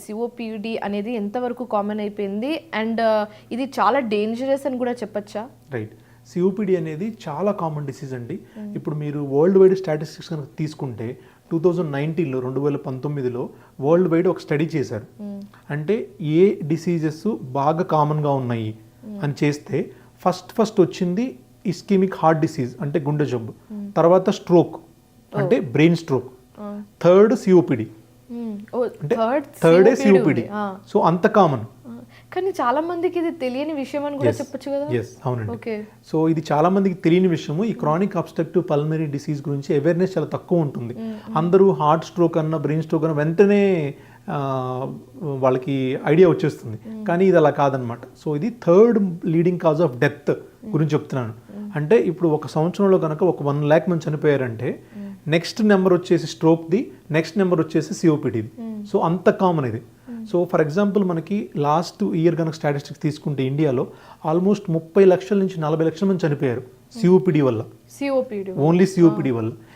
COPD అనేది ఎంతవరకు common అయిపోయింది అండ్ ఇది చాలా డేంజరస్ అని కూడా చెప్పొచ్చా? రైట్. సిఓపిడి అనేది చాలా కామన్ డిసీజ్ అండి. ఇప్పుడు మీరు వరల్డ్ వైడ్ స్టాటిస్టిక్స్ కనుక తీసుకుంటే 2019లో 2019లో వరల్డ్ వైడ్ ఒక స్టడీ చేశారు. అంటే ఏ డిసీజెస్ బాగా కామన్గా ఉన్నాయి అని చేస్తే ఫస్ట్ వచ్చింది ఇస్కెమిక్ హార్ట్ డిసీజ్ అంటే గుండె జబ్బు, తర్వాత స్ట్రోక్ అంటే బ్రెయిన్ స్ట్రోక్, థర్డ్ సిఓపిడి అంటే థర్డే సిఓపిడి. సో అంత కామన్. కానీ చాలా మందికి ఇది తెలియని విషయం అని కూడా చెప్పొచ్చు కదా? అవునండి. సో ఇది చాలా మందికి తెలియని విషయము. ఈ క్రానిక్ అబ్స్ట్రక్టివ్ పల్మనరీ డిసీజ్ గురించి అవేర్నెస్ చాలా తక్కువ ఉంటుంది. అందరూ హార్ట్ స్ట్రోక్ అన్న బ్రెయిన్ స్ట్రోక్ అన్న వెంటనే వాళ్ళకి ఐడియా వచ్చేస్తుంది, కానీ ఇది అలా కాదనమాట. సో ఇది third leading cause of death గురించి చెప్తున్నాను. అంటే ఇప్పుడు ఒక సంవత్సరంలో కనుక ఒక 1 lakh మంది చనిపోయారంటే నెక్స్ట్ నెంబర్ వచ్చేసి స్ట్రోక్ది, నెక్స్ట్ నెంబర్ వచ్చేసి సిఓపిడిది. సో అంత కామన్ ఇది. సో ఫర్ ఎగ్జాంపుల్ మనకి లాస్ట్ ఇయర్ కనుక స్టాటిస్టిక్స్ తీసుకుంటే ఇండియాలో ఆల్మోస్ట్ 30 లక్షల నుంచి 40 లక్షల మంది చనిపోయారు సిఓపిడి వల్ల, ఓన్లీ సిఓపిడి వల్ల.